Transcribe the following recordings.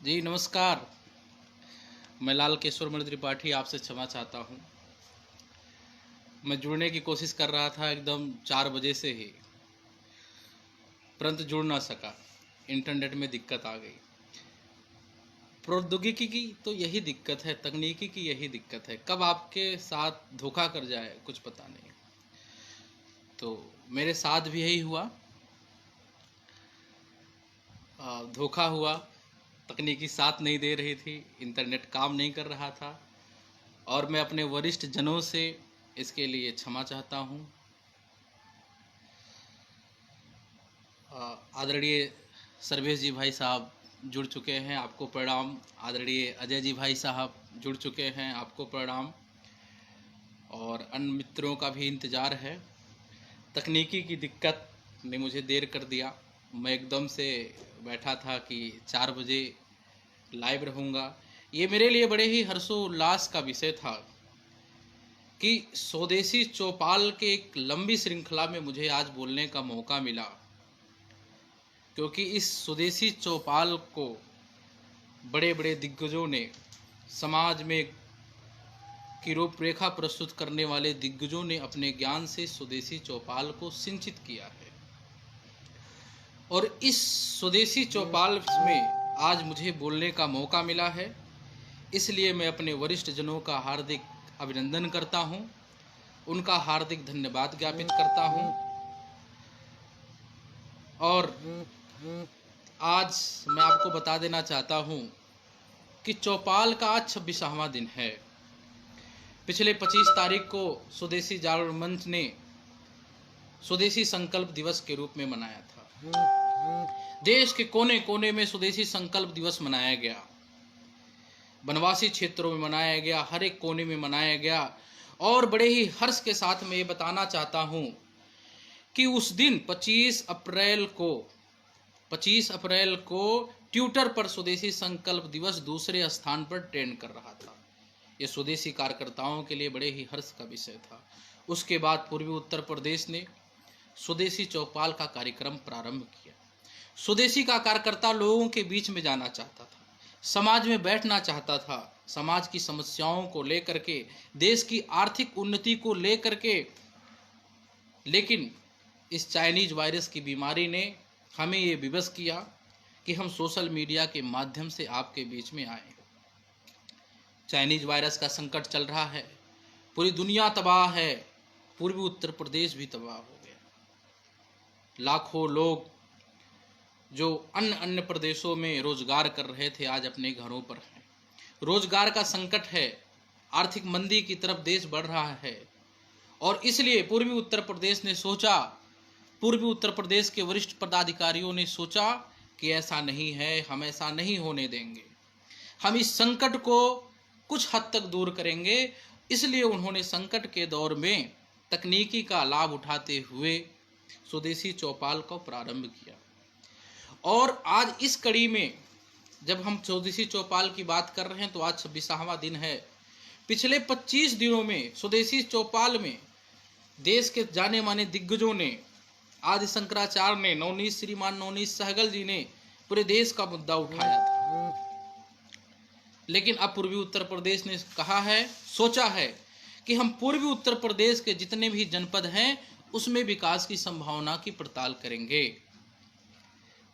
जी नमस्कार। मैं लाल केशवर मणि त्रिपाठी आपसे क्षमा चाहता हूँ। मैं जुड़ने की कोशिश कर रहा था एकदम 4 बजे से ही, परंतु जुड़ ना सका। इंटरनेट में दिक्कत आ गई। प्रौद्योगिकी की तो यही दिक्कत है, तकनीकी की यही दिक्कत है, कब आपके साथ धोखा कर जाए कुछ पता नहीं। तो मेरे साथ भी यही हुआ, धोखा हुआ। तकनीकी साथ नहीं दे रही थी, इंटरनेट काम नहीं कर रहा था, और मैं अपने वरिष्ठ जनों से इसके लिए क्षमा चाहता हूँ। आदरणीय सर्वेश जी भाई साहब जुड़ चुके हैं, आपको प्रणाम। आदरणीय अजय जी भाई साहब जुड़ चुके हैं, आपको प्रणाम। और अन्य मित्रों का भी इंतज़ार है। तकनीकी की दिक्कत ने मुझे देर कर दिया। मैं एकदम से बैठा था कि 4 बजे लाइव रहूँगा। ये मेरे लिए बड़े ही हर्षोल्लास का विषय था कि स्वदेशी चौपाल के एक लंबी श्रृंखला में मुझे आज बोलने का मौका मिला, क्योंकि इस स्वदेशी चौपाल को बड़े बड़े दिग्गजों ने, समाज में की रूपरेखा प्रस्तुत करने वाले दिग्गजों ने अपने ज्ञान से स्वदेशी चौपाल को सिंचित किया है। और इस स्वदेशी चौपाल में आज मुझे बोलने का मौका मिला है, इसलिए मैं अपने वरिष्ठ जनों का हार्दिक अभिनंदन करता हूं, उनका हार्दिक धन्यवाद ज्ञापित करता हूं। और आज मैं आपको बता देना चाहता हूं कि चौपाल का आज 26वां दिन है। पिछले 25 तारीख को स्वदेशी जागरण मंच ने स्वदेशी संकल्प दिवस के रूप में मनाया था। देश के कोने कोने में स्वदेशी संकल्प दिवस मनाया गया, वनवासी क्षेत्रों में मनाया गया, हर एक कोने में मनाया गया। और बड़े ही हर्ष के साथ मैं ये बताना चाहता हूँ कि उस दिन 25 अप्रैल को ट्विटर पर स्वदेशी संकल्प दिवस दूसरे स्थान पर ट्रेंड कर रहा था। ये स्वदेशी कार्यकर्ताओं के लिए बड़े ही हर्ष का विषय था। उसके बाद पूर्वी उत्तर प्रदेश ने स्वदेशी चौपाल का कार्यक्रम प्रारंभ किया। स्वदेशी का कार्यकर्ता लोगों के बीच में जाना चाहता था, समाज में बैठना चाहता था, समाज की समस्याओं को लेकर के, देश की आर्थिक उन्नति को लेकर के। लेकिन इस चाइनीज वायरस की बीमारी ने हमें ये विवश किया कि हम सोशल मीडिया के माध्यम से आपके बीच में आए। चाइनीज वायरस का संकट चल रहा है, पूरी दुनिया तबाह है, पूर्वी उत्तर प्रदेश भी तबाह हो गया। लाखों लोग जो अन्य अन्य प्रदेशों में रोजगार कर रहे थे आज अपने घरों पर हैं। रोजगार का संकट है, आर्थिक मंदी की तरफ देश बढ़ रहा है। और इसलिए पूर्वी उत्तर प्रदेश ने सोचा, पूर्वी उत्तर प्रदेश के वरिष्ठ पदाधिकारियों ने सोचा कि ऐसा नहीं है, हम ऐसा नहीं होने देंगे, हम इस संकट को कुछ हद तक दूर करेंगे। इसलिए उन्होंने संकट के दौर में तकनीकी का लाभ उठाते हुए स्वदेशी चौपाल को प्रारंभ किया। और आज इस कड़ी में जब हम स्वदेशी चौपाल की बात कर रहे हैं तो आज 26वां दिन है। पिछले 25 दिनों में स्वदेशी चौपाल में देश के जाने माने दिग्गजों ने, आदि शंकराचार्य ने, नवनीत श्रीमान नवनीत सहगल जी ने पूरे देश का मुद्दा उठाया था। लेकिन अब पूर्वी उत्तर प्रदेश ने कहा है, सोचा है कि हम पूर्वी उत्तर प्रदेश के जितने भी जनपद हैं उसमें विकास की संभावना की पड़ताल करेंगे,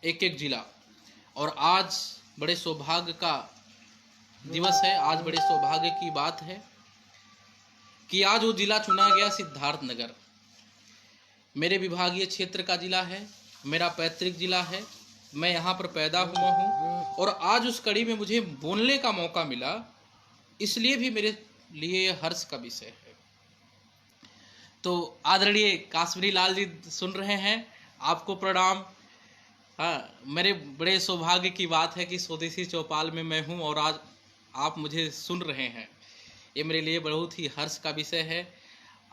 एक एक जिला। और आज बड़े सौभाग्य का दिवस है, आज बड़े सौभाग्य की बात है कि आज वो जिला चुना गया सिद्धार्थनगर। मेरे विभागीय क्षेत्र का जिला है, मेरा पैतृक जिला है, मैं यहाँ पर पैदा हुआ हूँ। और आज उस कड़ी में मुझे बोलने का मौका मिला, इसलिए भी मेरे लिए हर्ष का विषय है। तो आदरणीय काश्मीरी लाल जी सुन रहे हैं, आपको प्रणाम। हाँ, मेरे बड़े सौभाग्य की बात है कि स्वदेशी चौपाल में मैं हूँ और आज आप मुझे सुन रहे हैं, ये मेरे लिए बहुत ही हर्ष का विषय है।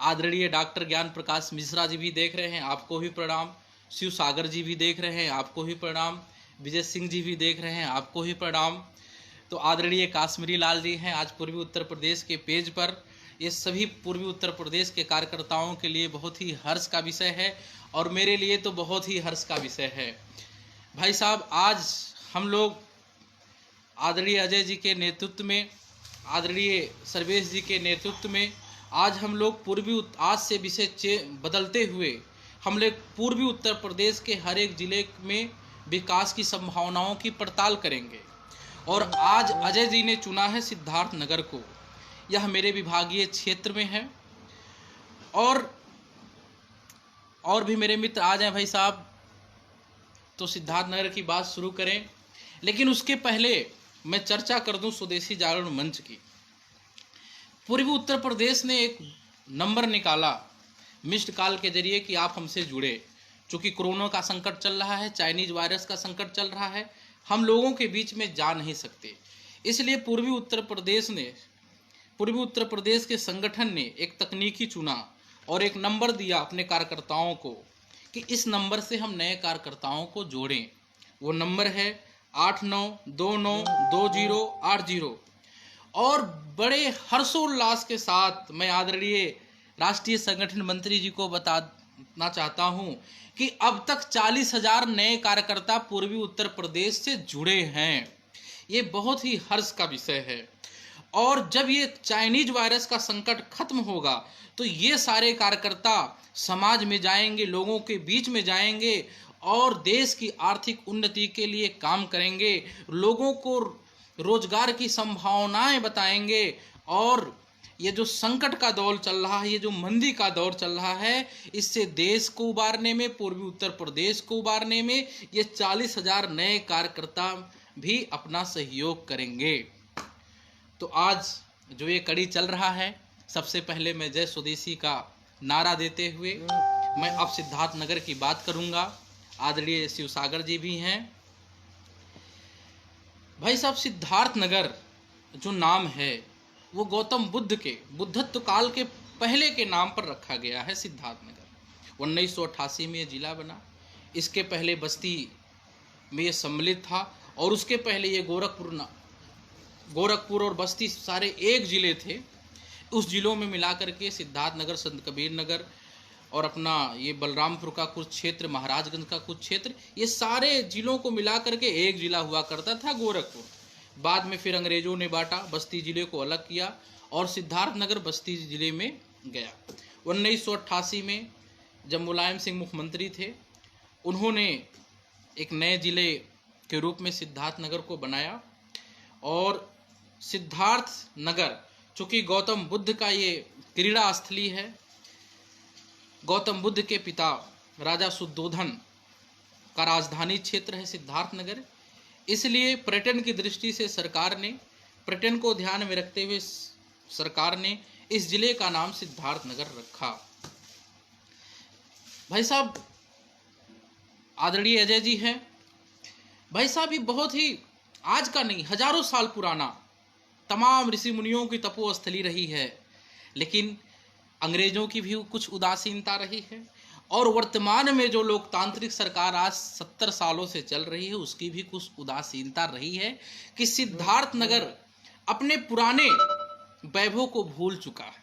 आदरणीय डॉक्टर ज्ञान प्रकाश मिश्रा जी भी देख रहे हैं, आपको भी प्रणाम। शिव सागर जी भी देख रहे हैं, आपको भी प्रणाम। विजय सिंह जी भी देख रहे हैं, आपको भी प्रणाम। तो आदरणीय काश्मीरी लाल जी हैं आज पूर्वी उत्तर प्रदेश के पेज पर। ये सभी पूर्वी उत्तर प्रदेश के कार्यकर्ताओं के लिए बहुत ही हर्ष का विषय है और मेरे लिए तो बहुत ही हर्ष का विषय है। भाई साहब, आज हम लोग आदरणीय अजय जी के नेतृत्व में, आदरणीय सर्वेश जी के नेतृत्व में आज हम लोग आज से विषय बदलते हुए हम लोग पूर्वी उत्तर प्रदेश के हर एक जिले में विकास की संभावनाओं की पड़ताल करेंगे। और आज अजय जी ने चुना है सिद्धार्थनगर को, यह मेरे विभागीय क्षेत्र में है। और भी मेरे मित्र आ जाएं भाई साहब, तो सिद्धार्थनगर की बात शुरू करें। लेकिन उसके पहले मैं चर्चा कर दूं स्वदेशी जागरण मंच की। पूर्वी उत्तर प्रदेश ने एक नंबर निकाला मिस्ड कॉल के जरिए कि आप हमसे जुड़े। चूँकि कोरोना का संकट चल रहा है, चाइनीज वायरस का संकट चल रहा है, हम लोगों के बीच में जा नहीं सकते, इसलिए पूर्वी उत्तर प्रदेश के संगठन ने एक तकनीकी चुना और एक नंबर दिया अपने कार्यकर्ताओं को कि इस नंबर से हम नए कार्यकर्ताओं को जोड़ें। वो नंबर है 89292080। और बड़े हर्षोल्लास के साथ मैं आदरणीय राष्ट्रीय संगठन मंत्री जी को बताना चाहता हूं कि अब तक 40,000 नए कार्यकर्ता पूर्वी उत्तर प्रदेश से जुड़े हैं। ये बहुत ही हर्ष का विषय है। और जब ये चाइनीज वायरस का संकट खत्म होगा तो ये सारे कार्यकर्ता समाज में जाएंगे, लोगों के बीच में जाएंगे और देश की आर्थिक उन्नति के लिए काम करेंगे, लोगों को रोजगार की संभावनाएं बताएंगे। और ये जो संकट का दौर चल रहा है, ये जो मंदी का दौर चल रहा है, इससे देश को उबारने में, पूर्वी उत्तर प्रदेश को उबारने में ये 40,000 नए कार्यकर्ता भी अपना सहयोग करेंगे। तो आज जो ये कड़ी चल रहा है, सबसे पहले मैं जय स्वदेशी का नारा देते हुए मैं अब सिद्धार्थनगर की बात करूंगा। आदरणीय शिवसागर जी भी हैं। भाई साहब, सिद्धार्थनगर जो नाम है वो गौतम बुद्ध के बुद्धत्व काल के पहले के नाम पर रखा गया है। सिद्धार्थनगर 1988 में ये जिला बना। इसके पहले बस्ती में ये सम्मिलित था और उसके पहले ये गोरखपुर और बस्ती सारे एक जिले थे। उस जिलों में मिला करके सिद्धार्थनगर, संत कबीर नगर और अपना ये बलरामपुर का कुछ क्षेत्र, महाराजगंज का कुछ क्षेत्र, ये सारे जिलों को मिला करके एक जिला हुआ करता था गोरखपुर। बाद में फिर अंग्रेजों ने बांटा, बस्ती जिले को अलग किया और सिद्धार्थनगर बस्ती जिले में गया। 1988 में जब मुलायम सिंह मुख्यमंत्री थे, उन्होंने एक नए जिले के रूप में सिद्धार्थनगर को बनाया। और सिद्धार्थनगर चूँकि गौतम बुद्ध का ये क्रीड़ा स्थली है, गौतम बुद्ध के पिता राजा शुद्धोधन का राजधानी क्षेत्र है सिद्धार्थनगर, इसलिए पर्यटन की दृष्टि से सरकार ने, पर्यटन को ध्यान में रखते हुए सरकार ने इस जिले का नाम सिद्धार्थनगर रखा। भाई साहब, आदरणीय अजय जी हैं। भाई साहब, ये बहुत ही आज का नहीं, हजारों साल पुराना तमाम ऋषि मुनियों की तपोस्थली रही है, लेकिन अंग्रेजों की भी कुछ उदासीनता रही है और वर्तमान में जो लोकतांत्रिक सरकार आज 70 सालों से चल रही है उसकी भी कुछ उदासीनता रही है कि सिद्धार्थनगर अपने पुराने वैभव को भूल चुका है।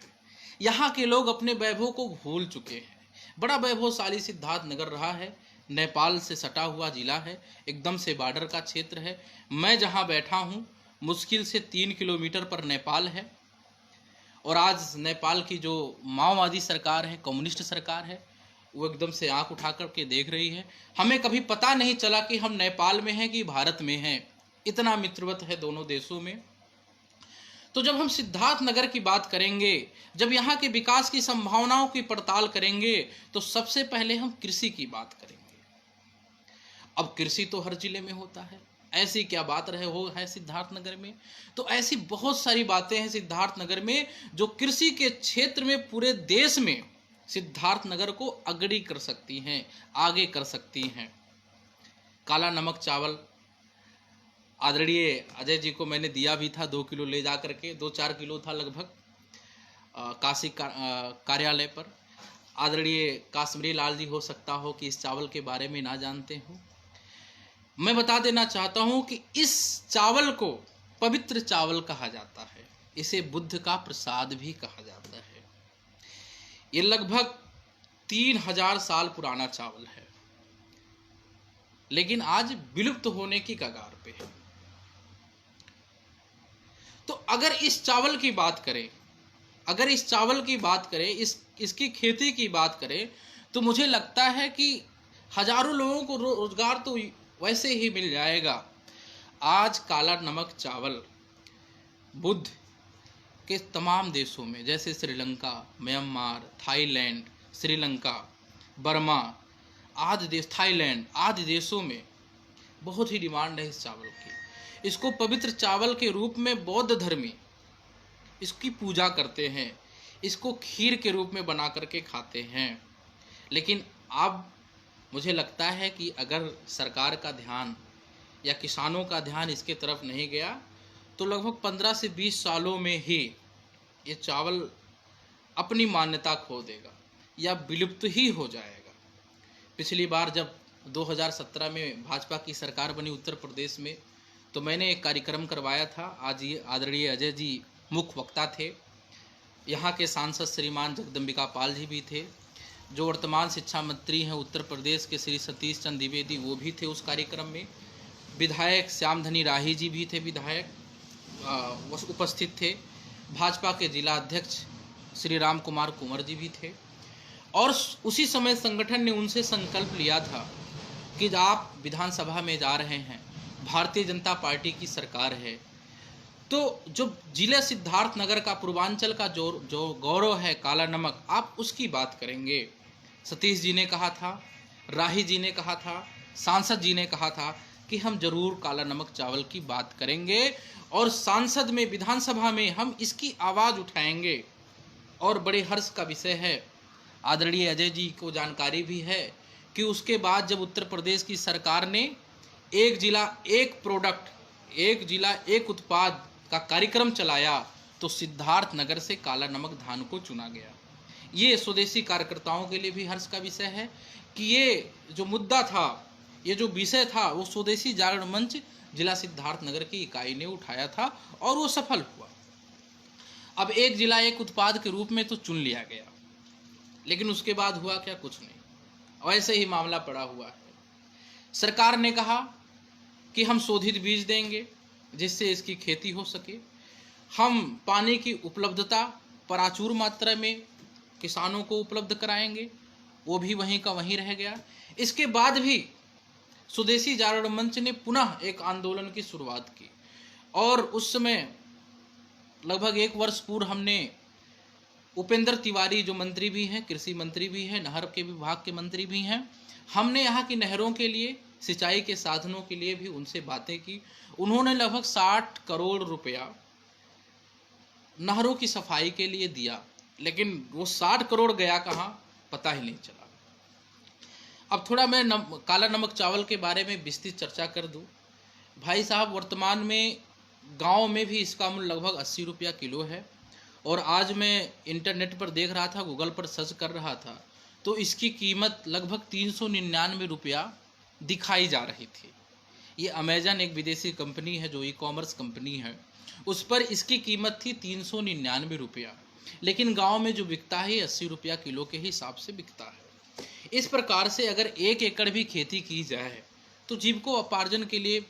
यहाँ के लोग अपने वैभव को भूल चुके हैं। बड़ा वैभवशाली सिद्धार्थनगर रहा है, नेपाल से सटा हुआ जिला है, एकदम से बॉर्डर का क्षेत्र है। मैं जहाँ बैठा हूँ मुश्किल से 3 किलोमीटर पर नेपाल है और आज नेपाल की जो माओवादी सरकार है, कम्युनिस्ट सरकार है, वो एकदम से आंख उठा कर के देख रही है। हमें कभी पता नहीं चला कि हम नेपाल में हैं कि भारत में हैं, इतना मित्रवत है दोनों देशों में। तो जब हम सिद्धार्थनगर की बात करेंगे, जब यहाँ के विकास की संभावनाओं की पड़ताल करेंगे, तो सबसे पहले हम कृषि की बात करेंगे। अब कृषि तो हर जिले में होता है, ऐसी क्या बात रहे हो है सिद्धार्थनगर में? तो ऐसी बहुत सारी बातें हैं सिद्धार्थनगर में जो कृषि के क्षेत्र में पूरे देश में सिद्धार्थनगर को अग्रणी कर सकती हैं, आगे कर सकती हैं। काला नमक चावल आदरणीय अजय जी को मैंने दिया भी था 2 किलो ले जा करके, 2-4 किलो था लगभग काशी कार्यालय पर। आदरणीय काश्मीरी लाल जी हो सकता हो कि इस चावल के बारे में ना जानते हो। मैं बता देना चाहता हूं कि इस चावल को पवित्र चावल कहा जाता है, इसे बुद्ध का प्रसाद भी कहा जाता है। ये लगभग 3000 साल पुराना चावल है, लेकिन आज विलुप्त होने की कगार पे है। तो अगर इस चावल की बात करें, अगर इस चावल की बात करें, इसकी खेती की बात करें, तो मुझे लगता है कि हजारों लोगों को रोजगार तो वैसे ही मिल जाएगा। आज काला नमक चावल बुद्ध के तमाम देशों में, जैसे Sri Lanka, Myanmar, Thailand, Sri Lanka, Burma आदि देश, थाईलैंड आदि देशों में बहुत ही डिमांड है इस चावल की। इसको पवित्र चावल के रूप में बौद्ध धर्मी इसकी पूजा करते हैं, इसको खीर के रूप में बना करके खाते हैं। लेकिन अब मुझे लगता है कि अगर सरकार का ध्यान या किसानों का ध्यान इसके तरफ नहीं गया तो लगभग 15 से 20 सालों में ही ये चावल अपनी मान्यता खो देगा या विलुप्त ही हो जाएगा। पिछली बार जब 2017 में भाजपा की सरकार बनी उत्तर प्रदेश में, तो मैंने एक कार्यक्रम करवाया था। आज ये आदरणीय अजय जी मुख्य वक्ता थे, यहाँ के सांसद श्रीमान जगदम्बिका पाल जी भी थे, जो वर्तमान शिक्षा मंत्री हैं उत्तर प्रदेश के श्री सतीश चंद्र द्विवेदी, वो भी थे उस कार्यक्रम में। विधायक श्यामधनी राही जी भी थे, विधायक उपस्थित थे। भाजपा के जिला अध्यक्ष श्री राम कुमार कुंवर जी भी थे। और उसी समय संगठन ने उनसे संकल्प लिया था कि आप विधानसभा में जा रहे हैं, भारतीय जनता पार्टी की सरकार है, तो जो जिले सिद्धार्थनगर का, पूर्वांचल का जो गौरव है काला नमक, आप उसकी बात करेंगे। सतीश जी ने कहा था, राही जी ने कहा था, सांसद जी ने कहा था कि हम जरूर काला नमक चावल की बात करेंगे और सांसद में, विधानसभा में हम इसकी आवाज़ उठाएंगे। और बड़े हर्ष का विषय है, आदरणीय अजय जी को जानकारी भी है कि उसके बाद जब उत्तर प्रदेश की सरकार ने एक जिला एक प्रोडक्ट, एक जिला एक उत्पाद का कार्यक्रम चलाया, तो सिद्धार्थनगर से काला नमक धान को चुना गया। ये स्वदेशी कार्यकर्ताओं के लिए भी हर्ष का विषय है कि ये जो मुद्दा था, ये जो विषय था, वो स्वदेशी जागरण मंच जिला सिद्धार्थनगर की इकाई ने उठाया था और वो सफल हुआ। अब एक जिला एक उत्पाद के रूप में तो चुन लिया गया, लेकिन उसके बाद हुआ क्या? कुछ नहीं, वैसे ही मामला पड़ा हुआ है। सरकार ने कहा कि हम शोधित बीज देंगे जिससे इसकी खेती हो सके, हम पानी की उपलब्धता प्रचुर मात्रा में किसानों को उपलब्ध कराएंगे, वो भी वहीं का वहीं रह गया। इसके बाद भी स्वदेशी जागरण मंच ने पुनः एक आंदोलन की शुरुआत की और उस समय लगभग 1 वर्ष पूर्व हमने उपेंद्र तिवारी, जो मंत्री भी हैं, कृषि मंत्री भी हैं, नहर के विभाग के मंत्री भी हैं, हमने यहाँ की नहरों के लिए, सिंचाई के साधनों के लिए भी उनसे बातें की। उन्होंने लगभग 60 करोड़ रुपया नहरों की सफाई के लिए दिया, लेकिन वो 60 करोड़ गया कहाँ, पता ही नहीं चला। अब थोड़ा मैं काला नमक चावल के बारे में विस्तृत चर्चा कर दूं। भाई साहब, वर्तमान में गांव में भी इसका मूल्य लगभग 80 रुपया किलो है और आज मैं इंटरनेट पर देख रहा था, गूगल पर सर्च कर रहा था, तो इसकी कीमत लगभग 399 रुपया दिखाई जा रही थी। ये अमेजन एक विदेशी कंपनी है, जो ई-कॉमर्स कंपनी है, उस पर इसकी कीमत थी 399 रुपया, लेकिन गांव में जो बिकता है 80 रुपया किलो के हिसाब से बिकता है। इस प्रकार से अगर 1 एकड़ भी खेती की जाए तो जीविकोपार्जन के लिए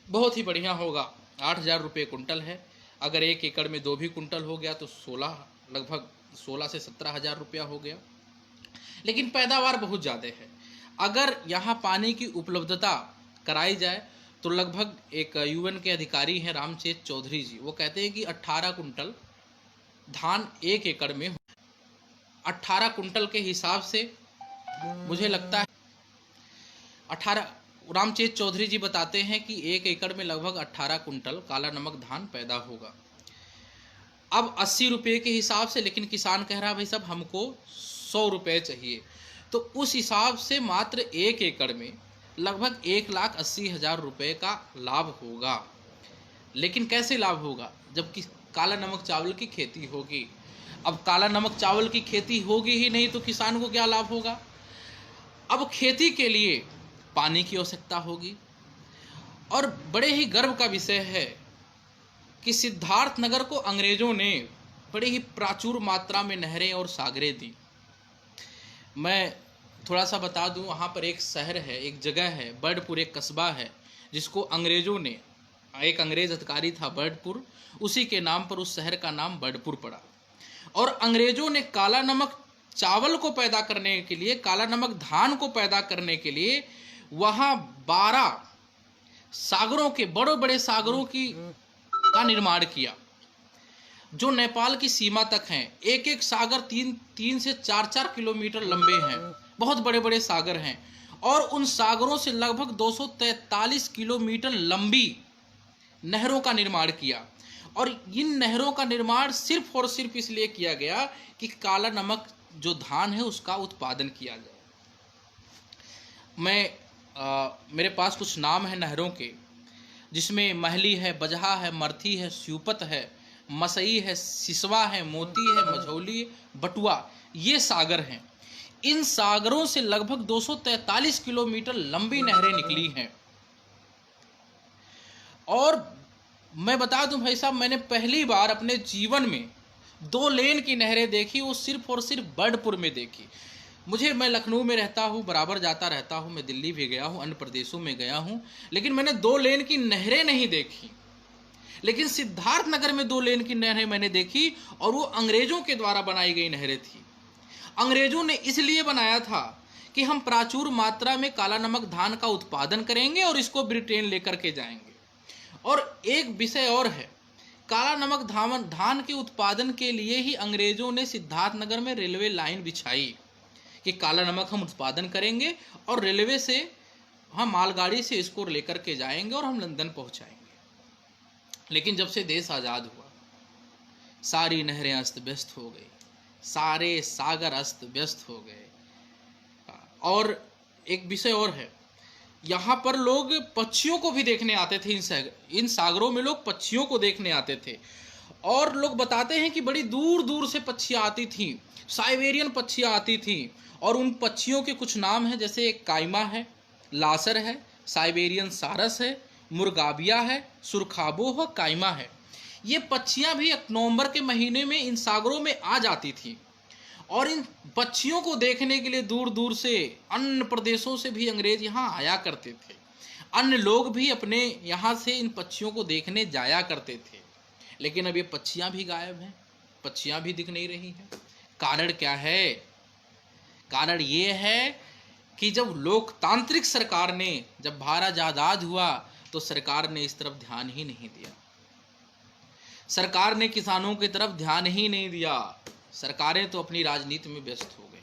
बहुत ही बढ़िया होगा। 8,000 रुपये कुंटल है, अगर 1 एकड़ में 2 भी कुंटल हो गया तो लगभग 16 से 17,000 रुपया हो गया, लेकिन पैदावार बहुत ज़्यादा है। अगर यहाँ पानी की उपलब्धता कराई जाए तो लगभग, एक यूएन के अधिकारी हैं रामचेत चौधरी जी, वो कहते हैं कि 18 कुंटल धान 1 एकड़ में, 18 कुंटल के हिसाब से मुझे लगता है 18, रामचेत चौधरी जी बताते हैं कि 1 एकड़ में लगभग 18 कुंटल काला नमक धान पैदा होगा। अब 80 रुपये के हिसाब से, लेकिन किसान कह रहा है भाई साहब हमको 100 रुपये चाहिए, तो उस हिसाब से मात्र 1 एकड़ में लगभग 1,80,000 रुपये का लाभ होगा। लेकिन कैसे लाभ होगा? जबकि काला नमक चावल की खेती होगी। अब काला नमक चावल की खेती होगी ही नहीं तो किसान को क्या लाभ होगा? अब खेती के लिए पानी की आवश्यकता होगी और बड़े ही गर्व का विषय है कि सिद्धार्थनगर को अंग्रेजों ने बड़ी ही प्रचुर मात्रा में नहरें और सागरें दी। मैं थोड़ा सा बता दूं, वहाँ पर एक शहर है, एक जगह है, बर्डपुर, एक कस्बा है, जिसको अंग्रेजों ने एक अंग्रेज अधिकारी था बर्डपुर, उसी के नाम पर उस शहर का नाम बर्डपुर पड़ा। और अंग्रेजों ने काला नमक चावल को पैदा करने के लिए, काला नमक धान को पैदा करने के लिए वहां 12 सागरों के, बड़े बड़े सागरों का निर्माण किया, जो नेपाल की सीमा तक हैं। एक एक सागर 3 से 4 किलोमीटर लंबे हैं, बहुत बड़े बड़े सागर हैं। और उन सागरों से लगभग 243 किलोमीटर लंबी नहरों का निर्माण किया। और इन नहरों का निर्माण सिर्फ और सिर्फ इसलिए किया गया कि काला नमक जो धान है उसका उत्पादन किया जाए। मेरे पास कुछ नाम है नहरों के, जिसमें महली है, बजहा है, मरथी है, स्यूपत है, मसई है, सिसवा है, मोती है, मझौली, बटुआ, ये सागर हैं। इन सागरों से लगभग 243 किलोमीटर लंबी नहरें निकली हैं। और मैं बता दूं भाई साहब, मैंने पहली बार अपने जीवन में 2 लेन की नहरें देखी, वो सिर्फ और सिर्फ बर्डपुर में देखी। मैं लखनऊ में रहता हूँ, बराबर जाता रहता हूँ, मैं दिल्ली भी गया हूँ, अन्य प्रदेशों में गया हूँ, लेकिन मैंने 2 लेन की नहरें नहीं देखी। लेकिन सिद्धार्थ नगर में 2 लेन की नहरें मैंने देखी, और वो अंग्रेजों के द्वारा बनाई गई नहरें थी। अंग्रेजों ने इसलिए बनाया था कि हम प्रचुर मात्रा में काला नमक धान का उत्पादन करेंगे और इसको ब्रिटेन लेकर के जाएंगे। और एक विषय और है, काला नमक धान के उत्पादन के लिए ही अंग्रेजों ने सिद्धार्थनगर में रेलवे लाइन बिछाई कि काला नमक हम उत्पादन करेंगे और रेलवे से, हम मालगाड़ी से इसको लेकर के जाएंगे और हम लंदन पहुंचाएंगे। लेकिन जब से देश आज़ाद हुआ, सारी नहरें अस्त व्यस्त हो गई, सारे सागर अस्त व्यस्त हो गए। और एक विषय और है, यहाँ पर लोग पक्षियों को भी देखने आते थे। इन सागरों में लोग पक्षियों को देखने आते थे, और लोग बताते हैं कि बड़ी दूर दूर से पक्षियाँ आती थीं, साइबेरियन पक्षियाँ आती थीं। और उन पक्षियों के कुछ नाम हैं, जैसे एक कायमा है, लासर है, साइबेरियन सारस है, मुर्गाबिया है, सुरखाबो है, कायमा है। ये पक्षियाँ भी नवंबर के महीने में इन सागरों में आ जाती थी। और इन पक्षियों को देखने के लिए दूर दूर से, अन्य प्रदेशों से भी अंग्रेज यहाँ आया करते थे। अन्य लोग भी अपने यहाँ से इन पक्षियों को देखने जाया करते थे। लेकिन अब ये पक्षियाँ भी गायब हैं, पक्षियाँ भी दिख नहीं रही हैं। कारण क्या है? कारण ये है कि जब लोकतांत्रिक सरकार ने, जब भारत आज़ाद हुआ, तो सरकार ने इस तरफ ध्यान ही नहीं दिया। सरकार ने किसानों की तरफ ध्यान ही नहीं दिया। सरकारें तो अपनी राजनीति में व्यस्त हो गई।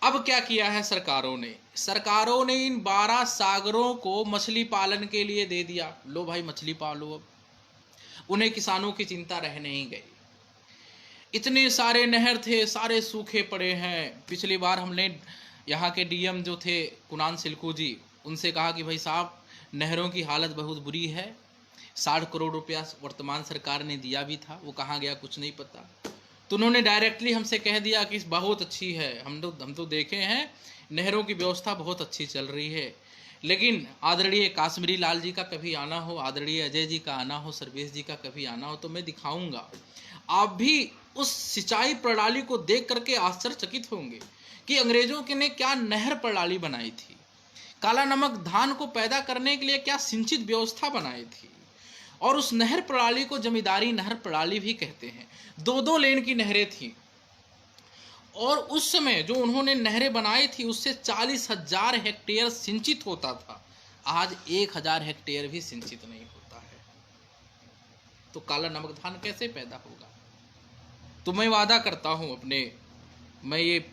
अब क्या किया है सरकारों ने? सरकारों ने इन 12 सागरों को मछली पालन के लिए दे दिया। लो भाई, मछली पालो। अब उन्हें किसानों की चिंता रह नहीं गई। इतने सारे नहर थे, सारे सूखे पड़े हैं। पिछली बार हमने यहाँ के डीएम जो थे कुणाल सिल्कू जी, उनसे कहा कि भाई साहब, नहरों की हालत बहुत बुरी है। 60 करोड़ रुपया वर्तमान सरकार ने दिया भी था, वो कहाँ गया कुछ नहीं पता। तो उन्होंने डायरेक्टली हमसे कह दिया कि बहुत अच्छी है, हम तो देखे हैं, नहरों की व्यवस्था बहुत अच्छी चल रही है। लेकिन आदरणीय काश्मीरी लाल जी का कभी आना हो, आदरणीय अजय जी का आना हो, सर्वेश जी का कभी आना हो, तो मैं दिखाऊंगा। आप भी उस सिंचाई प्रणाली को देख करके आश्चर्यचकित होंगे कि अंग्रेजों ने क्या नहर प्रणाली बनाई थी, काला नमक धान को पैदा करने के लिए क्या सिंचित व्यवस्था बनाई थी। और उस नहर प्रणाली को जमींदारी नहर प्रणाली भी कहते हैं। 2-2 लेन की नहरें थी। और उस समय जो उन्होंने नहरें बनाई थी, उससे 40,000 हेक्टेयर सिंचित होता था। आज 1,000 हेक्टेयर भी सिंचित नहीं होता है। तो काला नमक धान कैसे पैदा होगा? तो मैं वादा करता हूं मैं ये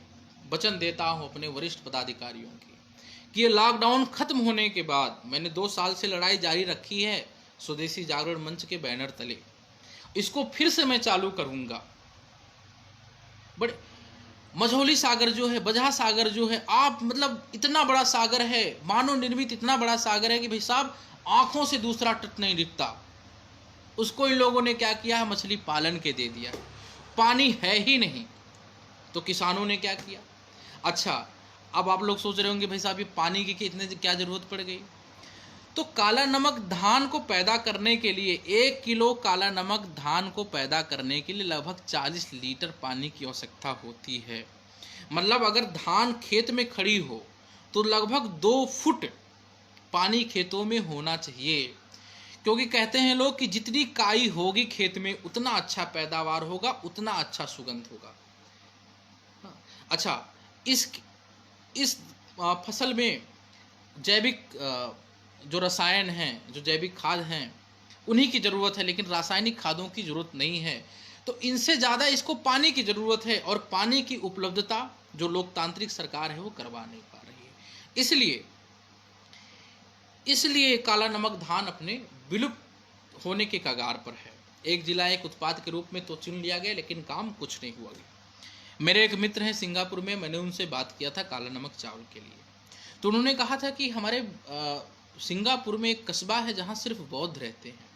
वचन देता हूं अपने वरिष्ठ पदाधिकारियों की कि ये लॉकडाउन खत्म होने के बाद, मैंने 2 साल से लड़ाई जारी रखी है स्वदेशी जागरण मंच के बैनर तले, इसको फिर से मैं चालू करूंगा। बट मझौली सागर जो है, बजहा सागर जो है, आप मतलब इतना बड़ा सागर है, मानव निर्मित इतना बड़ा सागर है कि भाई साहब आंखों से दूसरा तट नहीं दिखता। उसको इन लोगों ने क्या किया है, मछली पालन के दे दिया। पानी है ही नहीं, तो किसानों ने क्या किया? अच्छा, अब आप लोग सोच रहे होंगे भाई साहब ये पानी की इतने क्या जरूरत पड़ गई? तो काला नमक धान को पैदा करने के लिए, 1 किलो काला नमक धान को पैदा करने के लिए लगभग 40 लीटर पानी की आवश्यकता होती है। मतलब अगर धान खेत में खड़ी हो तो लगभग 2 फुट पानी खेतों में होना चाहिए। क्योंकि कहते हैं लोग कि जितनी काई होगी खेत में उतना अच्छा पैदावार होगा, उतना अच्छा सुगंध होगा। अच्छा, इस फसल में जैविक जो रसायन हैं, जो जैविक खाद हैं, उन्हीं की ज़रूरत है, लेकिन रासायनिक खादों की ज़रूरत नहीं है। तो इनसे ज़्यादा इसको पानी की ज़रूरत है, और पानी की उपलब्धता जो लोकतांत्रिक सरकार है वो करवा नहीं पा रही है। इसलिए काला नमक धान अपने विलुप्त होने के कगार पर है। एक जिला एक उत्पाद के रूप में तो चुन लिया गया, लेकिन काम कुछ नहीं हुआ। मेरे एक मित्र हैं सिंगापुर में, मैंने उनसे बात किया था काला नमक चावल के लिए, तो उन्होंने कहा था कि हमारे सिंगापुर में एक कस्बा है जहाँ सिर्फ बौद्ध रहते हैं,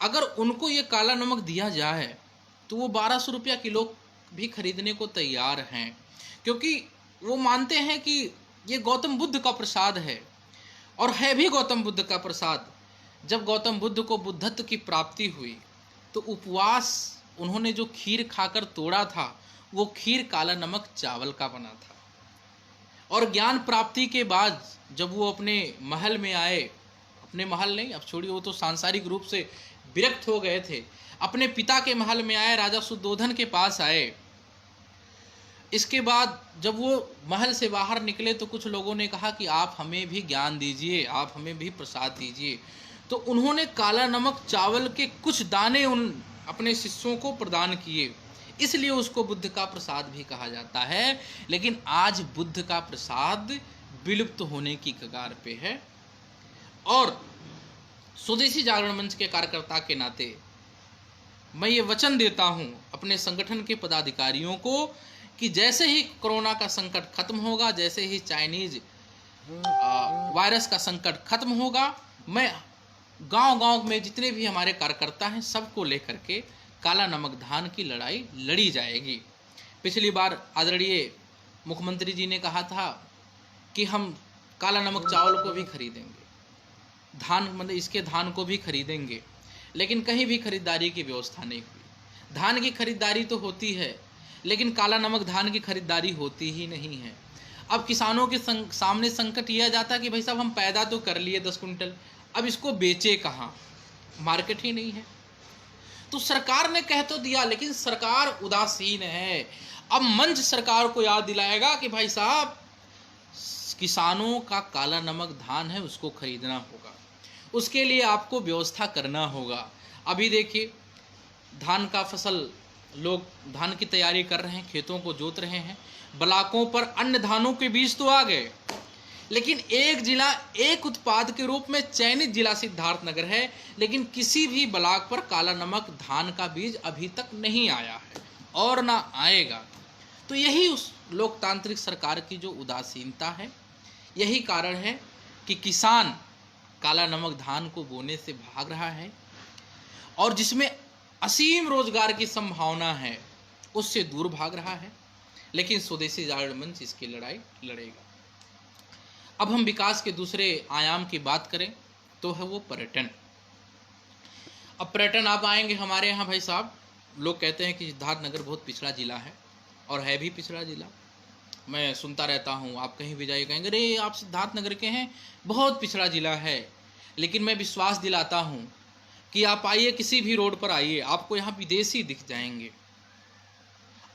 अगर उनको ये काला नमक दिया जाए तो वो 1200 रुपया किलो भी खरीदने को तैयार हैं, क्योंकि वो मानते हैं कि ये गौतम बुद्ध का प्रसाद है, और है भी गौतम बुद्ध का प्रसाद। जब गौतम बुद्ध को बुद्धत्व की प्राप्ति हुई तो उपवास उन्होंने जो खीर खाकर तोड़ा था, वो खीर काला नमक चावल का बना था। और ज्ञान प्राप्ति के बाद जब वो अपने महल में आए, अपने महल नहीं, अब छोड़िए, वो तो सांसारिक रूप से विरक्त हो गए थे, अपने पिता के महल में आए, राजा शुद्धोधन के पास आए। इसके बाद जब वो महल से बाहर निकले तो कुछ लोगों ने कहा कि आप हमें भी ज्ञान दीजिए, आप हमें भी प्रसाद दीजिए। तो उन्होंने काला नमक चावल के कुछ दाने उन अपने शिष्यों को प्रदान किए, इसलिए उसको बुद्ध का प्रसाद भी कहा जाता है। लेकिन आज बुद्ध का प्रसाद विलुप्त होने की कगार पे है, और स्वदेशी जागरण मंच के कार्यकर्ता के नाते मैं ये वचन देता हूँ अपने संगठन के पदाधिकारियों को कि जैसे ही कोरोना का संकट खत्म होगा, जैसे ही चाइनीज वायरस का संकट खत्म होगा, मैं गांव-गांव में जितने भी हमारे कार्यकर्ता हैं सबको लेकर के काला नमक धान की लड़ाई लड़ी जाएगी। पिछली बार आदरणीय मुख्यमंत्री जी ने कहा था कि हम काला नमक चावल को भी खरीदेंगे, धान मतलब इसके धान को भी खरीदेंगे, लेकिन कहीं भी खरीदारी की व्यवस्था नहीं हुई। धान की खरीदारी तो होती है, लेकिन काला नमक धान की खरीदारी होती ही नहीं है। अब किसानों के सामने संकट यह जाता कि भाई साहब हम पैदा तो कर लिए 10 कुंटल, अब इसको बेचे कहाँ, मार्केट ही नहीं है। तो सरकार ने कह तो दिया, लेकिन सरकार उदासीन है। अब मंच सरकार को याद दिलाएगा कि भाई साहब किसानों का काला नमक धान है, उसको खरीदना होगा, उसके लिए आपको व्यवस्था करना होगा। अभी देखिए धान का फसल, लोग धान की तैयारी कर रहे हैं, खेतों को जोत रहे हैं, ब्लॉकों पर अन्य धानों के बीज तो आ गए, लेकिन एक जिला एक उत्पाद के रूप में चयनित जिला सिद्धार्थनगर है, लेकिन किसी भी ब्लॉक पर काला नमक धान का बीज अभी तक नहीं आया है और ना आएगा। तो यही उस लोकतांत्रिक सरकार की जो उदासीनता है, यही कारण है कि किसान काला नमक धान को बोने से भाग रहा है, और जिसमें असीम रोजगार की संभावना है उससे दूर भाग रहा है। लेकिन स्वदेशी जागरण मंच इसकी लड़ाई लड़ेगा। अब हम विकास के दूसरे आयाम की बात करें तो है वो पर्यटन। अब पर्यटन आप आएंगे हमारे यहाँ, भाई साहब लोग कहते हैं कि सिद्धार्थनगर बहुत पिछड़ा जिला है, और है भी पिछड़ा जिला। मैं सुनता रहता हूँ, आप कहीं भी जाइए कहेंगे अरे आप सिद्धार्थनगर के हैं, बहुत पिछड़ा जिला है। लेकिन मैं विश्वास दिलाता हूँ कि आप आइए, किसी भी रोड पर आइए, आपको यहाँ विदेशी दिख जाएंगे।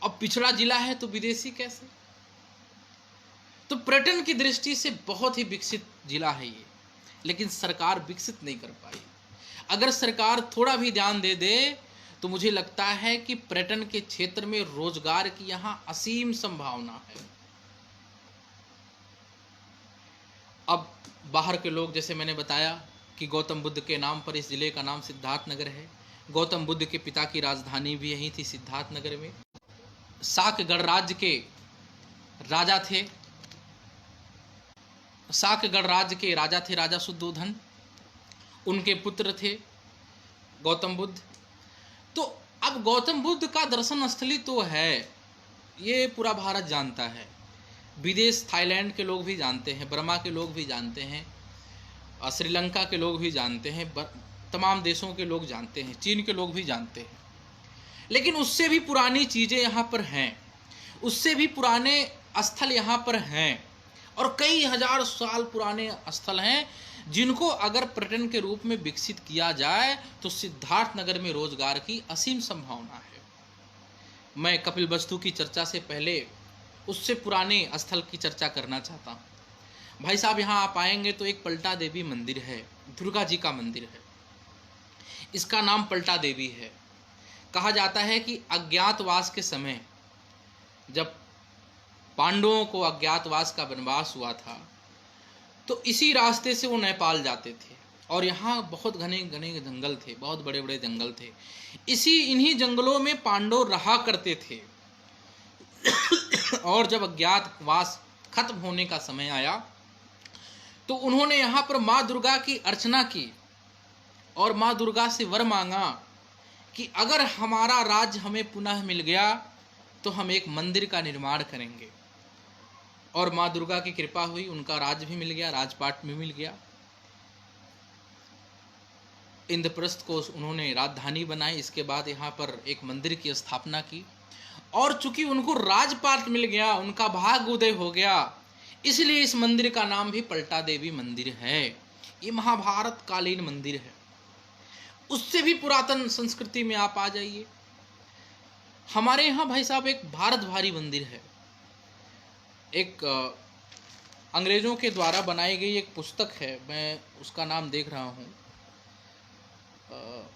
अब पिछड़ा जिला है तो विदेशी कैसे? तो पर्यटन की दृष्टि से बहुत ही विकसित जिला है ये, लेकिन सरकार विकसित नहीं कर पाई। अगर सरकार थोड़ा भी ध्यान दे दे तो मुझे लगता है कि पर्यटन के क्षेत्र में रोजगार की यहाँ असीम संभावना है। अब बाहर के लोग, जैसे मैंने बताया कि गौतम बुद्ध के नाम पर इस जिले का नाम सिद्धार्थनगर है। गौतम बुद्ध के पिता की राजधानी भी यहीं थी, सिद्धार्थनगर में। शाक गणराज्य के राजा थे, शाकगढ़ राज्य के राजा थे राजा शुद्धोधन, उनके पुत्र थे गौतम बुद्ध। तो अब गौतम बुद्ध का दर्शन स्थली तो है, ये पूरा भारत जानता है, विदेश थाईलैंड के लोग भी जानते हैं, बर्मा के लोग भी जानते हैं, श्रीलंका के लोग भी जानते हैं, तमाम देशों के लोग जानते हैं, चीन के लोग भी जानते हैं। लेकिन उससे भी पुरानी चीज़ें यहाँ पर हैं, उससे भी पुराने स्थल यहाँ पर हैं, और कई हजार साल पुराने स्थल हैं जिनको अगर पर्यटन के रूप में विकसित किया जाए तो सिद्धार्थनगर में रोजगार की असीम संभावना है। मैं कपिलवस्तु की चर्चा से पहले उससे पुराने स्थल की चर्चा करना चाहता हूँ। भाई साहब, यहाँ आप आएंगे तो एक पलटा देवी मंदिर है, दुर्गा जी का मंदिर है। इसका नाम पलटा देवी है। कहा जाता है कि अज्ञातवास के समय जब पांडवों को अज्ञातवास का वनवास हुआ था तो इसी रास्ते से वो नेपाल जाते थे और यहाँ बहुत घने घने जंगल थे, बहुत बड़े बड़े जंगल थे। इन्हीं जंगलों में पांडव रहा करते थे। और जब अज्ञातवास खत्म होने का समय आया तो उन्होंने यहाँ पर माँ दुर्गा की अर्चना की और माँ दुर्गा से वर मांगा कि अगर हमारा राज्य हमें पुनः मिल गया तो हम एक मंदिर का निर्माण करेंगे। और माँ दुर्गा की कृपा हुई, उनका राज्य भी मिल गया, राजपाट भी मिल गया। इंद्रप्रस्थ को उन्होंने राजधानी बनाई। इसके बाद यहाँ पर एक मंदिर की स्थापना की और चूंकि उनको राजपाट मिल गया, उनका भाग्य उदय हो गया, इसलिए इस मंदिर का नाम भी पलटा देवी मंदिर है। ये महाभारत कालीन मंदिर है। उससे भी पुरातन संस्कृति में आप आ जाइए। हमारे यहाँ भाई साहब एक भारत भारी मंदिर है। एक अंग्रेजों के द्वारा बनाई गई एक पुस्तक है, मैं उसका नाम देख रहा हूँ।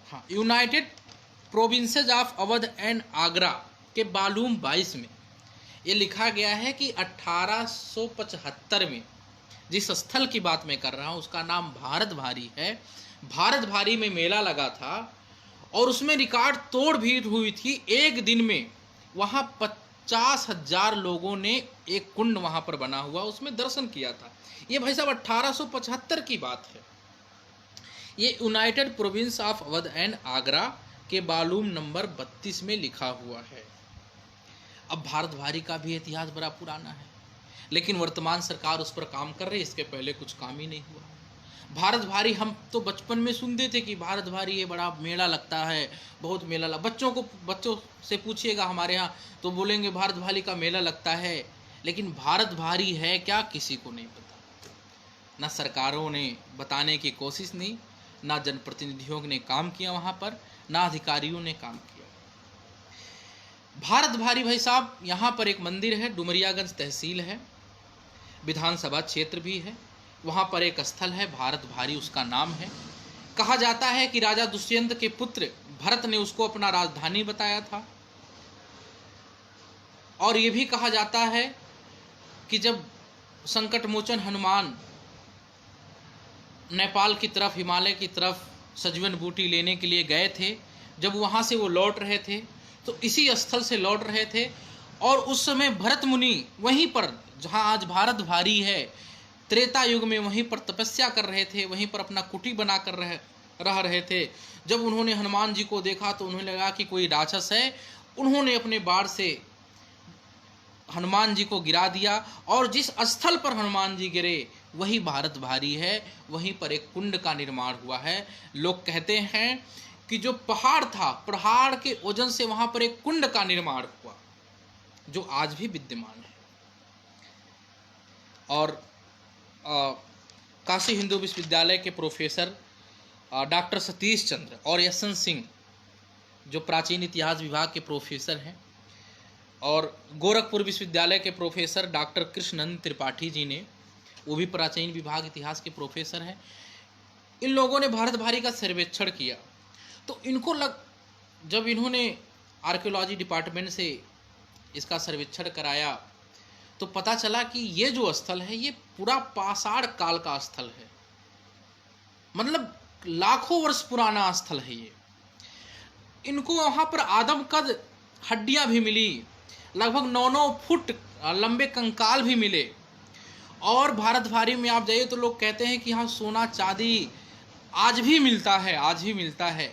हाँ, United provinces of Awadh and Agra के वॉल्यूम 22 में ये लिखा गया है कि 1875 में जिस स्थल की बात मैं कर रहा हूँ उसका नाम भारत भारी है। भारत भारी में मेला लगा था और उसमें रिकॉर्ड तोड़ भीड़ हुई थी। एक दिन में वहाँ 50,000 लोगों ने एक कुंड वहाँ पर बना हुआ उसमें दर्शन किया था। ये भाई साहब 1875 की बात है। ये United province of Awadh and Agra के वॉल्यूम नंबर 32 में लिखा हुआ है। अब भारत भारी का भी इतिहास बड़ा पुराना है, लेकिन वर्तमान सरकार उस पर काम कर रही है। इसके पहले कुछ काम ही नहीं हुआ। भारत भारी हम तो बचपन में सुनते थे कि भारत भारी ये बड़ा मेला लगता है, बहुत मेला बच्चों से पूछिएगा हमारे यहाँ तो बोलेंगे भारत भारी का मेला लगता है, लेकिन भारत भारी है क्या किसी को नहीं पता। ना सरकारों ने बताने की कोशिश नहीं, ना जनप्रतिनिधियों ने काम किया वहाँ पर, ना अधिकारियों ने काम किया। भारत भारी भाई साहब यहाँ पर एक मंदिर है, डुमरियागंज तहसील है, विधानसभा क्षेत्र भी है। वहाँ पर एक स्थल है भारत भारी, उसका नाम है। कहा जाता है कि राजा दुष्यंत के पुत्र भरत ने उसको अपना राजधानी बताया था। और ये भी कहा जाता है कि जब संकट मोचन हनुमान नेपाल की तरफ, हिमालय की तरफ सजीवन बूटी लेने के लिए गए थे, जब वहाँ से वो लौट रहे थे तो इसी स्थल से लौट रहे थे। और उस समय भरत मुनि वहीं पर जहाँ आज भारत भारी है, त्रेता युग में वहीं पर तपस्या कर रहे थे, वहीं पर अपना कुटी बना कर रह रहे थे। जब उन्होंने हनुमान जी को देखा तो उन्हें लगा कि कोई राक्षस है। उन्होंने अपने बाण से हनुमान जी को गिरा दिया और जिस स्थल पर हनुमान जी गिरे वही भारत भारी है। वहीं पर एक कुंड का निर्माण हुआ है। लोग कहते हैं कि जो पहाड़ था, पहाड़ के वजन से वहां पर एक कुंड का निर्माण हुआ जो आज भी विद्यमान है। और काशी हिंदू विश्वविद्यालय के प्रोफेसर डॉक्टर सतीश चंद्र और यशवंत सिंह जो प्राचीन इतिहास विभाग के प्रोफेसर हैं, और गोरखपुर विश्वविद्यालय के प्रोफेसर डॉक्टर कृष्णनंद त्रिपाठी जी ने, वो भी प्राचीन विभाग इतिहास के प्रोफेसर हैं। इन लोगों ने भारत भारी का सर्वेक्षण किया तो इनको जब इन्होंने आर्कियोलॉजी डिपार्टमेंट से इसका सर्वेक्षण कराया तो पता चला कि ये जो स्थल है ये पूरा पाषाण काल का स्थल है। मतलब लाखों वर्ष पुराना स्थल है ये। इनको वहाँ पर आदमकद हड्डियाँ भी मिली, लगभग 9-9 फुट लंबे कंकाल भी मिले। और भारत भारी में आप जाइए तो लोग कहते हैं कि यहाँ सोना चांदी आज भी मिलता है, आज भी मिलता है।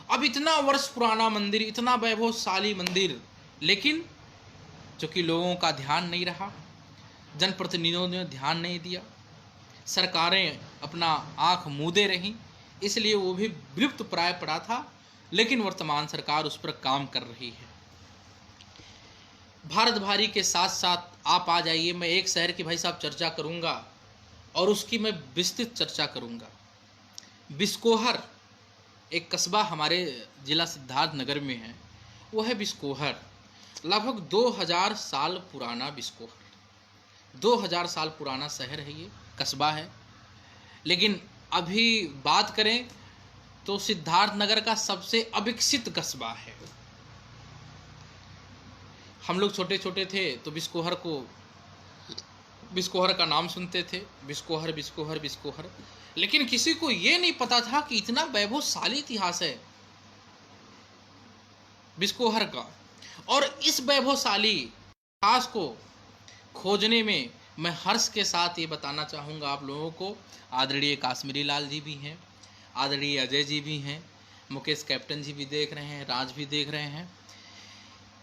अब इतना वर्ष पुराना मंदिर, इतना वैभवशाली मंदिर, लेकिन चूँकि लोगों का ध्यान नहीं रहा, जनप्रतिनिधियों ने ध्यान नहीं दिया, सरकारें अपना आँख मूंदे रहीं, इसलिए वो भी विलुप्त प्राय पड़ा था। लेकिन वर्तमान सरकार उस पर काम कर रही है। भारत भारी के साथ साथ आप आ जाइए, मैं एक शहर की भाई साहब चर्चा करूंगा और उसकी मैं विस्तृत चर्चा करूंगा। बिस्कोहर एक कस्बा हमारे जिला सिद्धार्थनगर में है, वो है बिस्कोहर। लगभग 2000 साल पुराना बिस्कोहर, 2000 साल पुराना शहर है, ये कस्बा है। लेकिन अभी बात करें तो सिद्धार्थनगर का सबसे अविकसित कस्बा है। हम लोग छोटे छोटे थे तो बिस्कोहर का नाम सुनते थे, बिस्कोहर बिस्कोहर बिस्कोहर, लेकिन किसी को ये नहीं पता था कि इतना वैभवशाली इतिहास है बिस्कोहर का। और इस वैभवशाली इतिहास को खोजने में मैं हर्ष के साथ ये बताना चाहूँगा आप लोगों को, आदरणीय काश्मीरी लाल जी भी हैं, आदरणीय अजय जी भी हैं, मुकेश कैप्टन जी भी देख रहे हैं, राज भी देख रहे हैं।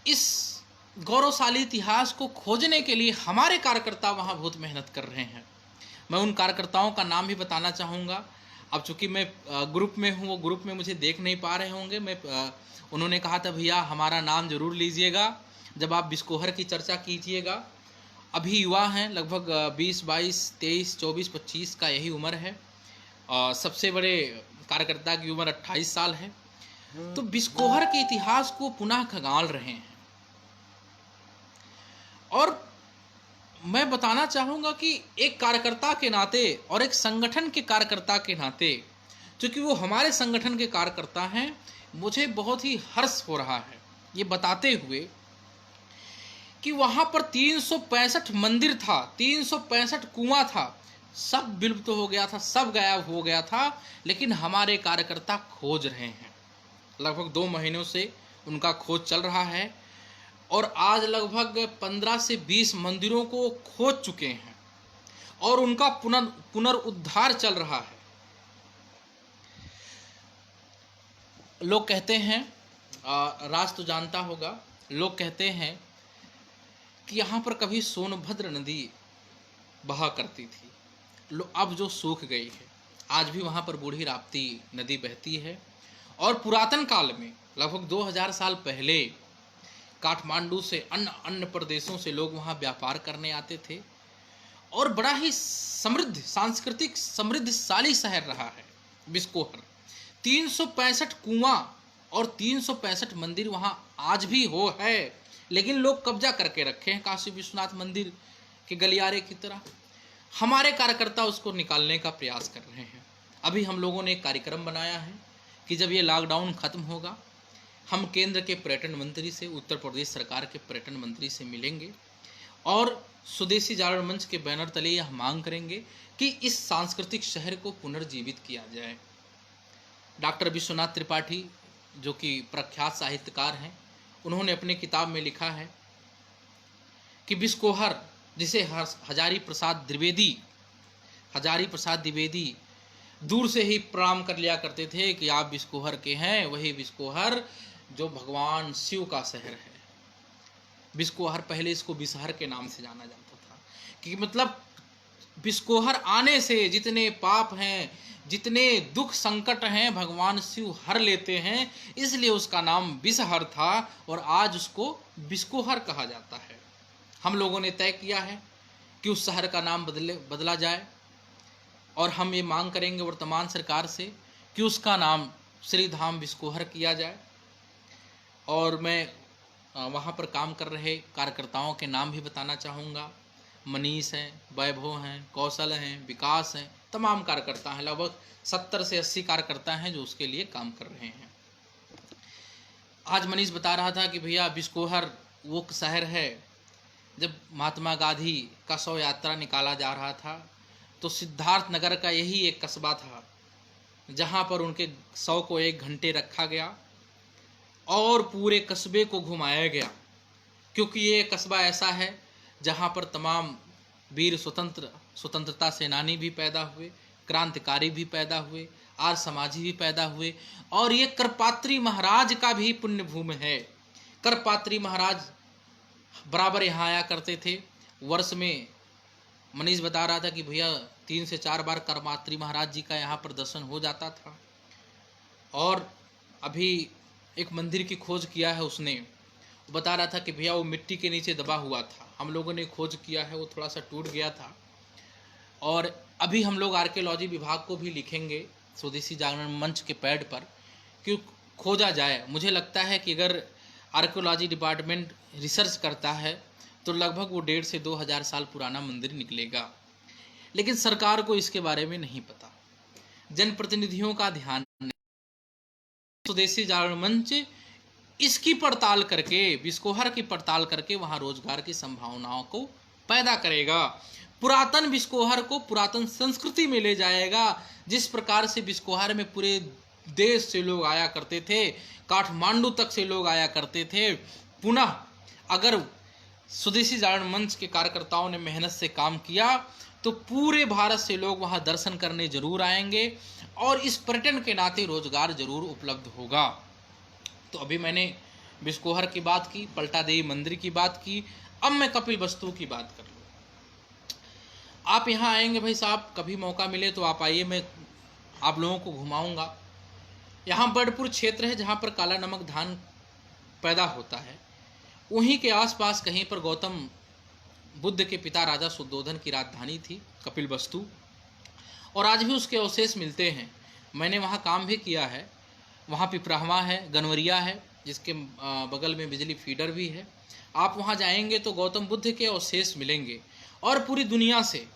इस गौरवशाली इतिहास को खोजने के लिए हमारे कार्यकर्ता वहाँ बहुत मेहनत कर रहे हैं। मैं उन कार्यकर्ताओं का नाम भी बताना चाहूँगा। अब चूँकि मैं ग्रुप में हूँ, वो ग्रुप में मुझे देख नहीं पा रहे होंगे। उन्होंने कहा था भैया हमारा नाम जरूर लीजिएगा जब आप बिस्कोहर की चर्चा कीजिएगा। अभी युवा हैं, लगभग 20, 22, 23, 24, 25 का यही उम्र है। सबसे बड़े कार्यकर्ता की उम्र 28 साल है। तो बिस्कोहर के इतिहास को पुनः खंगाल रहे हैं। और मैं बताना चाहूँगा कि एक कार्यकर्ता के नाते और एक संगठन के कार्यकर्ता के नाते, क्योंकि वो हमारे संगठन के कार्यकर्ता हैं, मुझे बहुत ही हर्ष हो रहा है ये बताते हुए कि वहाँ पर 365 मंदिर था, 365 कुआं था, सब विलुप्त हो गया था, सब गायब हो गया था, लेकिन हमारे कार्यकर्ता खोज रहे हैं। लगभग 2 महीनों से उनका खोज चल रहा है और आज लगभग 15 से 20 मंदिरों को खोज चुके हैं और उनका पुनरुद्धार चल रहा है। लोग कहते हैं, राज तो जानता होगा, लोग कहते हैं कि यहाँ पर कभी सोनभद्र नदी बहा करती थी, अब जो सूख गई है। आज भी वहाँ पर बूढ़ी राप्ती नदी बहती है। और पुरातन काल में लगभग 2000 साल पहले काठमांडू से अन्य प्रदेशों से लोग वहाँ व्यापार करने आते थे और बड़ा ही समृद्ध, सांस्कृतिक समृद्धशाली शहर रहा है बिस्कोहर। 365 कुआं और 365 मंदिर वहाँ आज भी है, लेकिन लोग कब्जा करके रखे हैं काशी विश्वनाथ मंदिर के गलियारे की तरह। हमारे कार्यकर्ता उसको निकालने का प्रयास कर रहे हैं। अभी हम लोगों ने एक कार्यक्रम बनाया है कि जब ये लॉकडाउन खत्म होगा, हम केंद्र के पर्यटन मंत्री से, उत्तर प्रदेश सरकार के पर्यटन मंत्री से मिलेंगे और स्वदेशी जागरण मंच के बैनर तले यह मांग करेंगे कि इस सांस्कृतिक शहर को पुनर्जीवित किया जाए। डॉक्टर विश्वनाथ त्रिपाठी जो कि प्रख्यात साहित्यकार हैं, उन्होंने अपने किताब में लिखा है कि बिस्कोहर, जिसे हजारी प्रसाद द्विवेदी दूर से ही प्रणाम कर लिया करते थे कि आप बिस्कोहर के हैं, वही बिस्कोहर जो भगवान शिव का शहर है। बिस्कोहर, पहले इसको बिसहर के नाम से जाना जाता था, कि मतलब बिस्कोहर आने से जितने पाप हैं, जितने दुख संकट हैं, भगवान शिव हर लेते हैं, इसलिए उसका नाम बिसहर था और आज उसको बिस्कोहर कहा जाता है। हम लोगों ने तय किया है कि उस शहर का नाम बदला जाए और हम ये मांग करेंगे वर्तमान सरकार से कि उसका नाम श्री धाम बिस्कोहर किया जाए। और मैं वहाँ पर काम कर रहे कार्यकर्ताओं के नाम भी बताना चाहूँगा। मनीष हैं, वैभव हैं, कौशल हैं, विकास हैं, तमाम कार्यकर्ता हैं। लगभग 70 से 80 कार्यकर्ता हैं जो उसके लिए काम कर रहे हैं। आज मनीष बता रहा था कि भैया बिस्कोहर वो शहर है, जब महात्मा गांधी का 100 यात्रा निकाला जा रहा था तो सिद्धार्थनगर का यही एक कस्बा था जहाँ पर उनके 100 को 1 घंटे रखा गया और पूरे कस्बे को घुमाया गया, क्योंकि ये कस्बा ऐसा है जहाँ पर तमाम वीर स्वतंत्रता सेनानी भी पैदा हुए, क्रांतिकारी भी पैदा हुए, आर्य समाजी भी पैदा हुए। और ये करपात्री महाराज का भी पुण्य भूमि है। करपात्री महाराज बराबर यहाँ आया करते थे। वर्ष में मनीष बता रहा था कि भैया 3 से 4 बार करपात्री महाराज जी का यहाँ पर दर्शन हो जाता था। और अभी एक मंदिर की खोज किया है उसने, बता रहा था कि भैया वो मिट्टी के नीचे दबा हुआ था, हम लोगों ने खोज किया है, वो थोड़ा सा टूट गया था। और अभी हम लोग आर्कियोलॉजी विभाग को भी लिखेंगे स्वदेशी जागरण मंच के पैड पर कि खोजा जाए। मुझे लगता है कि अगर आर्कियोलॉजी डिपार्टमेंट रिसर्च करता है तो लगभग वो 1.5 से 2,000 साल पुराना मंदिर निकलेगा। लेकिन सरकार को इसके बारे में नहीं पता, जनप्रतिनिधियों का ध्यान नहीं। स्वदेशी जागरण मंच इसकी पड़ताल करके, बिस्कोहर की पड़ताल करके वहाँ रोजगार की संभावनाओं को पैदा करेगा, पुरातन बिस्कोहर को पुरातन संस्कृति में ले जाएगा। जिस प्रकार से बिस्कोहर में पूरे देश से लोग आया करते थे, काठमांडू तक से लोग आया करते थे। पुनः अगर स्वदेशी जागरण मंच के कार्यकर्ताओं ने मेहनत से काम किया तो पूरे भारत से लोग वहां दर्शन करने जरूर आएंगे और इस पर्यटन के नाते रोजगार जरूर उपलब्ध होगा। तो अभी मैंने बिस्कोहर की बात की, पलटा देवी मंदिर की बात की, अब मैं कपिलवस्तु की बात कर लूँ। आप यहाँ आएंगे भाई साहब, कभी मौका मिले तो आप आइए, मैं आप लोगों को घुमाऊंगा। यहाँ बर्डपुर क्षेत्र है जहाँ पर काला नमक धान पैदा होता है। वहीं के आसपास कहीं पर गौतम बुद्ध के पिता राजा शुद्धोधन की राजधानी थी कपिलवस्तु, और आज भी उसके अवशेष मिलते हैं। मैंने वहाँ काम भी किया है। वहाँ पिपराहवा है, गनवरिया है, जिसके बगल में बिजली फीडर भी है। आप वहाँ जाएंगे तो गौतम बुद्ध के अवशेष मिलेंगे। और पूरी दुनिया से,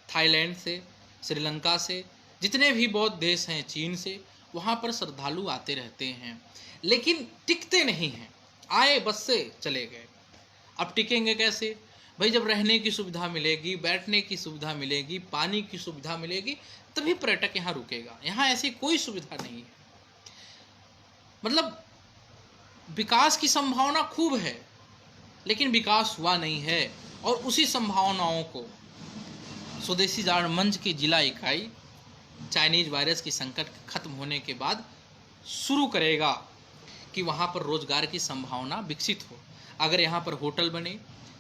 थाईलैंड से, श्रीलंका से, जितने भी बौद्ध देश हैं, चीन से, वहाँ पर श्रद्धालु आते रहते हैं, लेकिन टिकते नहीं हैं। आए बस से चले गए। अब टिकेंगे कैसे भाई? जब रहने की सुविधा मिलेगी, बैठने की सुविधा मिलेगी, पानी की सुविधा मिलेगी, तभी पर्यटक यहाँ रुकेगा। यहाँ ऐसी कोई सुविधा नहीं है। मतलब विकास की संभावना खूब है, लेकिन विकास हुआ नहीं है। और उसी संभावनाओं को स्वदेशी जागरण मंच की जिला इकाई चाइनीज वायरस की संकट खत्म होने के बाद शुरू करेगा कि वहाँ पर रोजगार की संभावना विकसित हो। अगर यहाँ पर होटल बने,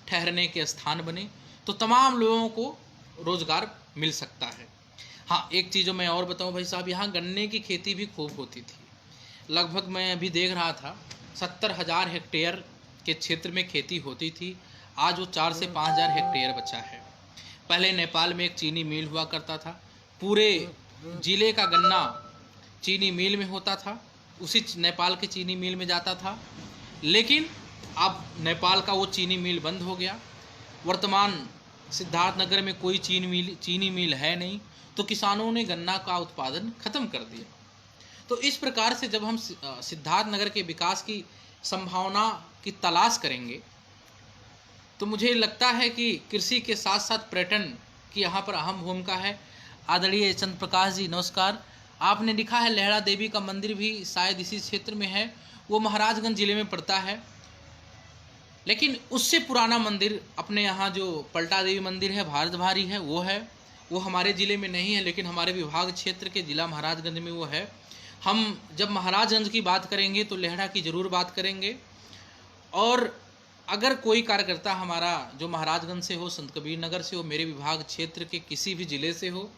ठहरने के स्थान बने, तो तमाम लोगों को रोजगार मिल सकता है। हाँ, एक चीज़ जो मैं और बताऊँ भाई साहब, यहाँ गन्ने की खेती भी खूब होती थी। लगभग मैं अभी देख रहा था 70,000 हेक्टेयर के क्षेत्र में खेती होती थी। आज वो 4 से 5,000 हेक्टेयर बचा है। पहले नेपाल में एक चीनी मिल हुआ करता था, पूरे जिले का गन्ना चीनी मिल में होता था, उसी नेपाल के चीनी मिल में जाता था। लेकिन अब नेपाल का वो चीनी मिल बंद हो गया। वर्तमान सिद्धार्थनगर में कोई चीनी मिल है नहीं, तो किसानों ने गन्ना का उत्पादन खत्म कर दिया। तो इस प्रकार से जब हम सिद्धार्थनगर के विकास की संभावना की तलाश करेंगे, तो मुझे लगता है कि कृषि के साथ साथ पर्यटन की यहाँ पर अहम भूमिका है। आदरणीय चंद्र प्रकाश जी नमस्कार। आपने लिखा है लहरा देवी का मंदिर भी शायद इसी क्षेत्र में है, वो महाराजगंज जिले में पड़ता है। लेकिन उससे पुराना मंदिर अपने यहाँ जो पलटा देवी मंदिर है, भारत भारी है, वो हमारे ज़िले में नहीं है, लेकिन हमारे विभाग क्षेत्र के ज़िला महाराजगंज में वो है। हम जब महाराजगंज की बात करेंगे तो लेहड़ा की ज़रूर बात करेंगे। और अगर कोई कार्यकर्ता हमारा जो महाराजगंज से हो, संत कबीर नगर से हो, मेरे विभाग क्षेत्र के किसी भी ज़िले से हो,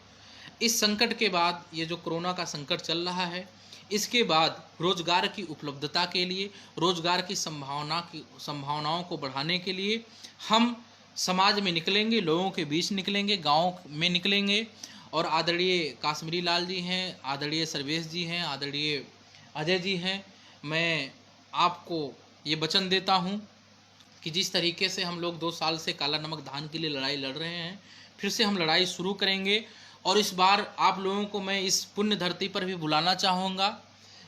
इस संकट के बाद, ये जो कोरोना का संकट चल रहा है, इसके बाद रोजगार की उपलब्धता के लिए, रोजगार की संभावनाओं को बढ़ाने के लिए हम समाज में निकलेंगे, लोगों के बीच निकलेंगे, गांव में निकलेंगे। और आदरणीय काश्मीरी लाल जी हैं, आदरणीय सर्वेश जी हैं, आदरणीय अजय जी हैं, मैं आपको ये वचन देता हूँ कि जिस तरीके से हम लोग 2 साल से काला नमक धान के लिए लड़ाई लड़ रहे हैं, फिर से हम लड़ाई शुरू करेंगे। और इस बार आप लोगों को मैं इस पुण्य धरती पर भी बुलाना चाहूँगा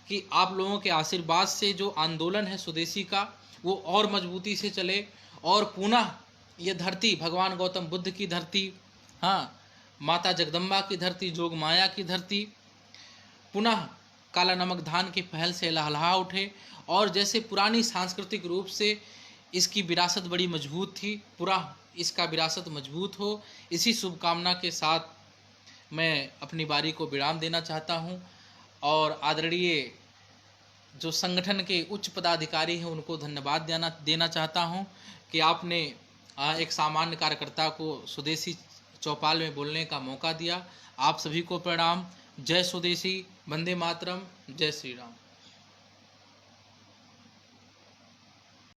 कि आप लोगों के आशीर्वाद से जो आंदोलन है स्वदेशी का, वो और मजबूती से चले और पुनः ये धरती भगवान गौतम बुद्ध की धरती, हाँ, माता जगदम्बा की धरती, जोग माया की धरती, पुनः काला नमक धान के पहल से लहलहा उठे। और जैसे पुरानी सांस्कृतिक रूप से इसकी विरासत बड़ी मजबूत थी, पूरा इसका विरासत मजबूत हो। इसी शुभकामना के साथ मैं अपनी बारी को विराम देना चाहता हूं। और आदरणीय जो संगठन के उच्च पदाधिकारी हैं उनको धन्यवाद देना चाहता हूं कि आपने एक सामान्य कार्यकर्ता को स्वदेशी चौपाल में बोलने का मौका दिया। आप सभी को प्रणाम। जय स्वदेशी, वंदे मातरम, जय श्री राम।